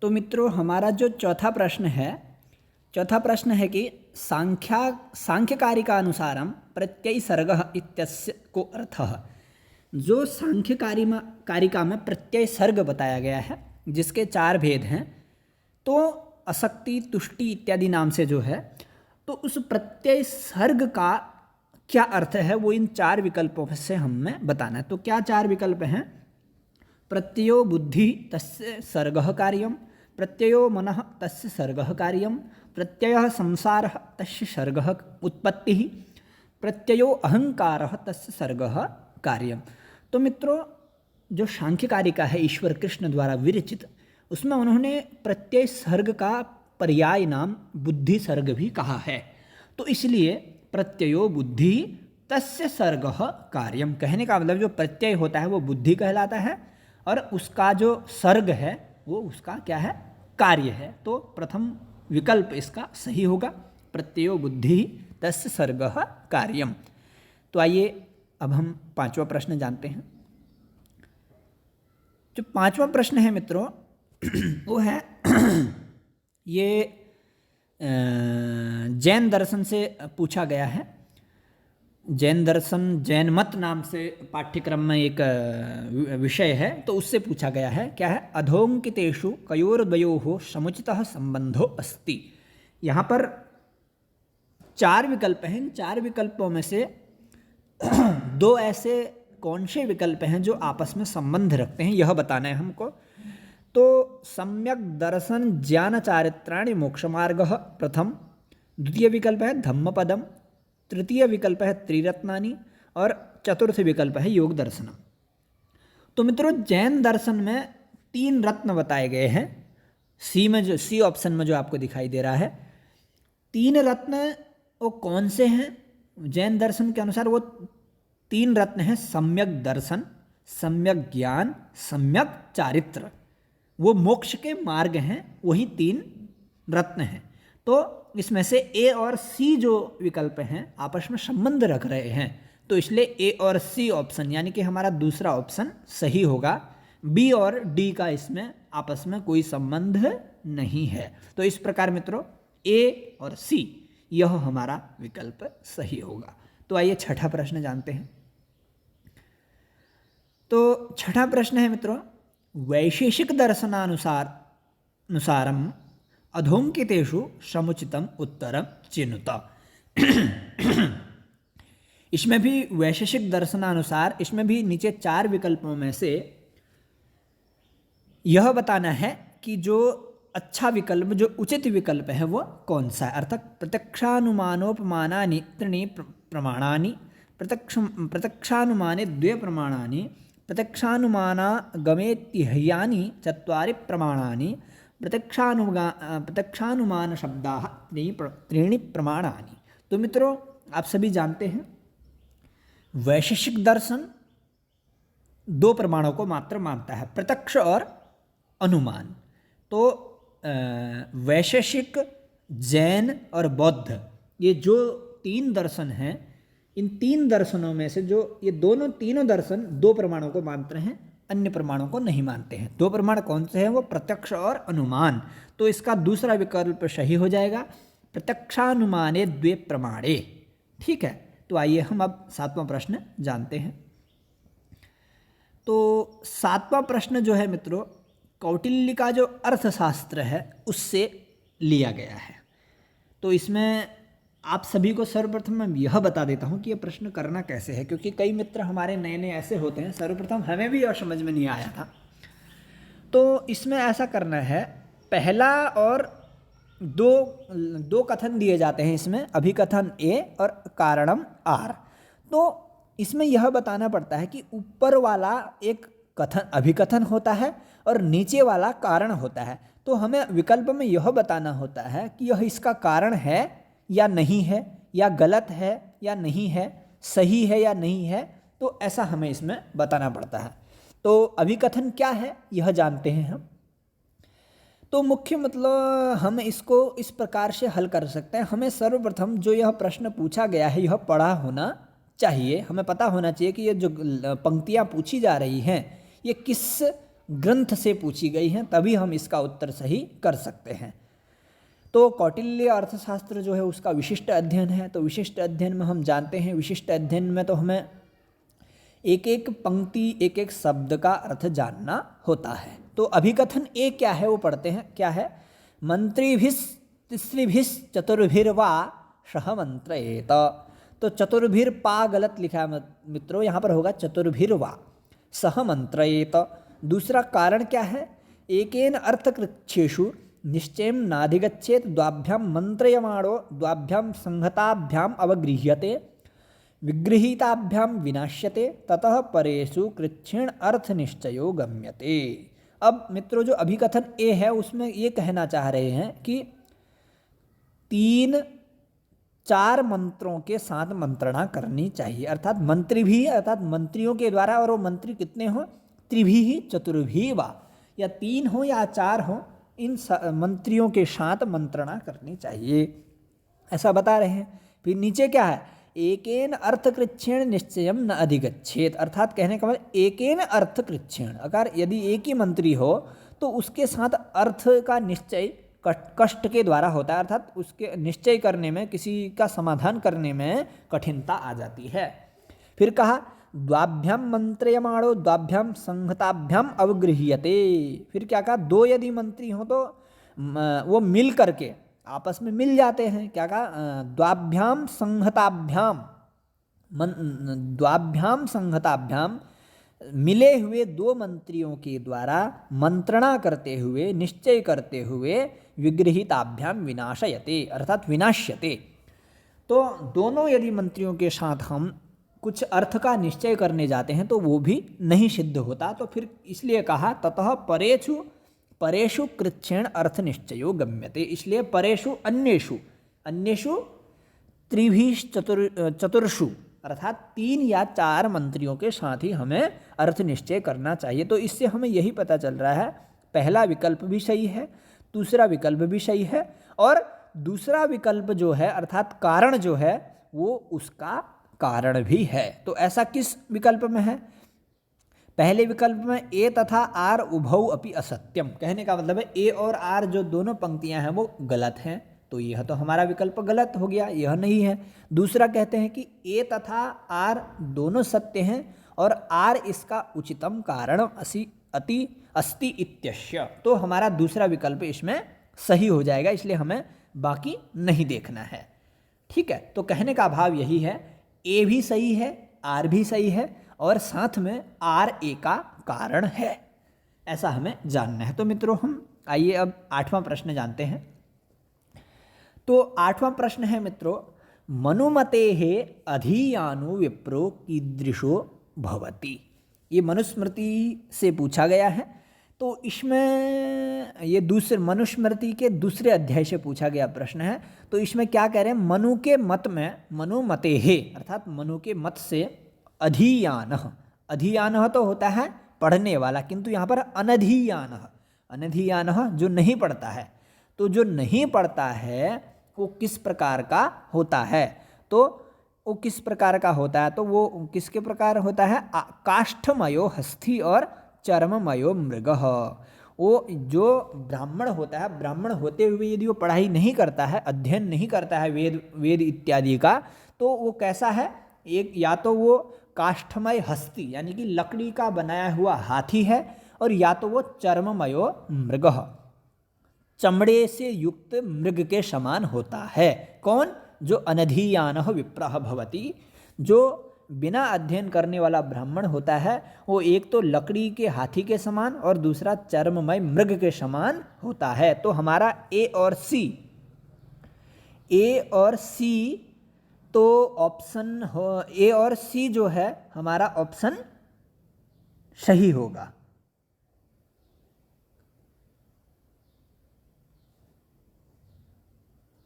तो मित्रों हमारा जो चौथा प्रश्न है कि सांख्यकारी का अनुसारम प्रत्यय सर्गः इत्यस्य को अर्थः। जो कारिका में प्रत्यय सर्ग बताया गया है जिसके 4 भेद हैं, तो असक्ति, तुष्टि इत्यादि नाम से जो है, तो उस प्रत्यय सर्ग का क्या अर्थ है वो इन 4 विकल्पों से हमें बताना है। तो क्या 4 विकल्प हैं? प्रत्ययो बुद्धि तस्य सर्गः कार्यम, प्रत्ययो मनः तस्य सर्गः कार्यम, प्रत्ययः संसारः तस्य सर्गः उत्पत्तिः, प्रत्ययो अहंकारः तस्य सर्गः कार्यम। तो मित्रों जो सांख्यकारिका है ईश्वर कृष्ण द्वारा विरचित, उसमें उन्होंने प्रत्यय सर्ग का पर्याय नाम बुद्धि सर्ग भी कहा है। तो इसलिए प्रत्ययो बुद्धि तस्य सर्गः कार्यम कहने का मतलब जो प्रत्यय होता है वो बुद्धि कहलाता है और उसका जो सर्ग है वो उसका क्या है? कार्य है। तो प्रथम विकल्प इसका सही होगा, प्रत्ययो बुद्धि तस्य सर्गः कार्यम। तो आइए अब हम 5वां प्रश्न जानते हैं। जो 5वां प्रश्न है मित्रों वो है ये जैन दर्शन से पूछा गया है। जैन दर्शन जैन मत नाम से पाठ्यक्रम में एक विषय है, तो उससे पूछा गया है। क्या है? अधोंकितेषु कयोर्द्वयोः समुचितः संबंधो अस्ति। यहाँ पर 4 विकल्प हैं। इन 4 विकल्पों में से 2 ऐसे कौन से विकल्प हैं जो आपस में संबंध रखते हैं, यह बताना है हमको। तो सम्यक दर्शन ज्ञान चारित्राणि मोक्ष मार्गः प्रथम, द्वितीय विकल्प है धम्मपदम, तृतीय विकल्प है त्रिरत्नानि और चतुर्थ विकल्प है योग दर्शनम। तो मित्रों जैन दर्शन में 3 रत्न बताए गए हैं। सी ऑप्शन में जो आपको दिखाई दे रहा है, 3 रत्न वो कौन से हैं? जैन दर्शन के अनुसार वो 3 रत्न हैं, सम्यक दर्शन, सम्यक ज्ञान, सम्यक चारित्र। वो मोक्ष के मार्ग हैं, वही 3 रत्न हैं। तो इसमें से ए और सी जो विकल्प हैं आपस में संबंध रख रहे हैं, तो इसलिए ए और सी ऑप्शन यानी कि हमारा दूसरा ऑप्शन सही होगा। बी और डी का इसमें आपस में कोई संबंध नहीं है। तो इस प्रकार मित्रों ए और सी यह हमारा विकल्प सही होगा। तो आइए छठा प्रश्न जानते हैं। तो छठा प्रश्न है मित्रों, वैशेषिक दर्शनानुसारम अधोंकितेषु समुचितम उत्तरम चिनुत। इसमें भी वैशेषिक दर्शनानुसार इसमें भी नीचे 4 विकल्पों में से यह बताना है कि जो अच्छा विकल्प, जो उचित विकल्प है वो कौन सा है। अर्थात प्रत्यक्षानुमानोपमानानि त्रीणि प्रमाणानि, प्रत्यक्षानुमाने 2 प्रमाणानि, प्रत्यक्षानुमानागमेत्यह्यानि 4 प्रमाणानि, प्रत्यक्षानुमान शब्दाः 3 प्रमाणानि। तो मित्रों आप सभी जानते हैं वैशेषिक दर्शन 2 प्रमाणों को मात्र मानता है, प्रत्यक्ष और अनुमान। तो वैशेषिक, जैन और बौद्ध ये जो 3 दर्शन हैं, इन 3 दर्शनों में से जो ये तीनों दर्शन 2 प्रमाणों को मानते हैं, अन्य प्रमाणों को नहीं मानते हैं। 2 प्रमाण कौन से हैं? वो प्रत्यक्ष और अनुमान। तो इसका दूसरा विकल्प सही हो जाएगा, प्रत्यक्षानुमाने 2 प्रमाणे। ठीक है। तो आइए हम अब 7वां प्रश्न जानते हैं। तो 7वां प्रश्न जो है मित्रों कौटिल्य का जो अर्थशास्त्र है उससे लिया गया है। तो इसमें आप सभी को सर्वप्रथम मैं यह बता देता हूँ कि यह प्रश्न करना कैसे है, क्योंकि कई मित्र हमारे नए नए ऐसे होते हैं, सर्वप्रथम हमें भी यह समझ में नहीं आया था। तो इसमें ऐसा करना है, पहला और दो कथन दिए जाते हैं इसमें, अभिकथन ए और कारणम आर। तो इसमें यह बताना पड़ता है कि ऊपर वाला एक कथन अभिकथन होता है और नीचे वाला कारण होता है। तो हमें विकल्प में यह बताना होता है कि यह इसका कारण है या नहीं है, या गलत है या नहीं है, सही है या नहीं है। तो ऐसा हमें इसमें बताना पड़ता है। तो अभिकथन क्या है यह जानते हैं हम। तो मुख्य मतलब हम इसको इस प्रकार से हल कर सकते हैं। हमें सर्वप्रथम जो यह प्रश्न पूछा गया है यह पढ़ा होना चाहिए। हमें पता होना चाहिए कि ये जो पंक्तियाँ पूछी जा रही हैं ये किस ग्रंथ से पूछी गई हैं, तभी हम इसका उत्तर सही कर सकते हैं। तो कौटिल्य अर्थशास्त्र जो है उसका विशिष्ट अध्ययन है। तो विशिष्ट अध्ययन में हम जानते हैं, विशिष्ट अध्ययन में तो हमें एक एक पंक्ति, एक एक शब्द का अर्थ जानना होता है। तो अभिकथन ए क्या है वो पढ़ते हैं। क्या है? मंत्रिभिस् तिस्रिभिस् चतुर्भिर्वा सह मंत्रयेत। तो चतुर्भिर पा गलत लिखा है मित्रों, यहाँ पर होगा चतुर्भिर्वा सह मंत्रयेत। दूसरा कारण क्या है? एकेन अर्थकृच्छेषु निश्चयं नाधिगच्छेत द्वाभ्यां मंत्रयमाणो द्वाभ्यां संहताभ्याम अवगृह्यते विगृहीताभ्यां विनाश्यते ततः परेषु कृच्छेण अर्थ निश्चयो गम्यते। अब मित्रों जो अभिकथन ए है उसमें ये कहना चाह रहे हैं कि 3-4 मंत्रों के साथ मंत्रणा करनी चाहिए, अर्थात मंत्री भी, अर्थात मंत्रियों के द्वारा, और वो मंत्री कितने हों? त्रिभी ही चतुर्भी वा, या 3 हो या 4 हो, इन मंत्रियों के साथ मंत्रणा करनी चाहिए, ऐसा बता रहे हैं। फिर नीचे क्या है? एकेन अर्थकृच्छेण निश्चयम न अधिगच्छेत, अर्थात कहने का मतलब एकेन अर्थकृच्छेण, अगर यदि एक ही मंत्री हो तो उसके साथ अर्थ का निश्चय कष्ट के द्वारा होता है, अर्थात उसके निश्चय करने में, किसी का समाधान करने में कठिनता आ जाती है। फिर कहा द्वाभ्याम मंत्रयमाणो द्वाभ्याम संहताभ्याम अवगृह्यते। फिर क्या कहा? 2 यदि मंत्री हो तो वो मिल करके आपस में मिल जाते हैं। क्या कहा? द्वाभ्याम संहताभ्याम, द्वाभ्याम संहताभ्याम, मिले हुए 2 मंत्रियों के द्वारा मंत्रणा करते हुए, निश्चय करते हुए, विगृहीताभ्याम विनाशयते, अर्थात विनाश्यते। तो दोनों यदि मंत्रियों के साथ हम कुछ अर्थ का निश्चय करने जाते हैं तो वो भी नहीं सिद्ध होता। तो फिर इसलिए कहा ततः परेषु कृच्छेण अर्थ निश्चयो गम्यते, इसलिए परेषु अन्येषु चतुर्षु, अर्थात 3 या 4 मंत्रियों के साथ ही हमें अर्थ निश्चय करना चाहिए। तो इससे हमें यही पता चल रहा है, पहला विकल्प भी सही है, दूसरा विकल्प भी सही है, और दूसरा विकल्प जो है अर्थात कारण जो है वो उसका कारण भी है। तो ऐसा किस विकल्प में है? पहले विकल्प में ए तथा आर उभौ अपि असत्यम, कहने का मतलब है ए और आर जो दोनों पंक्तियां हैं वो गलत हैं, तो यह तो हमारा विकल्प गलत हो गया, यह नहीं है। दूसरा कहते हैं कि ए तथा आर दोनों सत्य हैं और आर इसका उचितम कारण अस्ति इत्यस्य, तो हमारा दूसरा विकल्प इसमें सही हो जाएगा, इसलिए हमें बाकी नहीं देखना है। ठीक है, तो कहने का भाव यही है, ए भी सही है, आर भी सही है, और साथ में आर ए का कारण है, ऐसा हमें जानना है। तो मित्रों हम आइए अब 8वां प्रश्न जानते हैं। तो 8वां प्रश्न है मित्रों, मनुमतेः अधियानो विप्रो कीदृशो भवति। ये मनुस्मृति से पूछा गया है। तो इसमें ये दूसरे मनुस्मृति के दूसरे अध्याय से पूछा गया प्रश्न है। तो इसमें क्या कह रहे हैं? मनु के मत में, मनुमतेः अर्थात मनु के मत से अधियानः, अधियानः तो होता है पढ़ने वाला, किंतु यहाँ पर अनधियानः, अनधियानः जो नहीं पढ़ता है। तो जो नहीं पढ़ता है वो किस प्रकार का होता है? तो वो किस प्रकार का होता है? तो वो किसके प्रकार होता है? काष्ठमयो हस्थि और चर्ममयो मृगः। वो जो ब्राह्मण होता है, ब्राह्मण होते हुए यदि वो पढ़ाई नहीं करता है, अध्ययन नहीं करता है वेद इत्यादि का, तो वो कैसा है? एक या तो वो काष्ठमय हस्ती यानी कि लकड़ी का बनाया हुआ हाथी है, और या तो वो चर्ममयो मृगः, चमड़े से युक्त मृग के समान होता है। कौन? जो अनधियानः विप्रः भवति, जो बिना अध्ययन करने वाला ब्राह्मण होता है, वो एक तो लकड़ी के हाथी के समान और दूसरा चर्ममय मृग के समान होता है। तो हमारा ए और सी तो ऑप्शन हो, ए और सी जो है हमारा ऑप्शन सही होगा।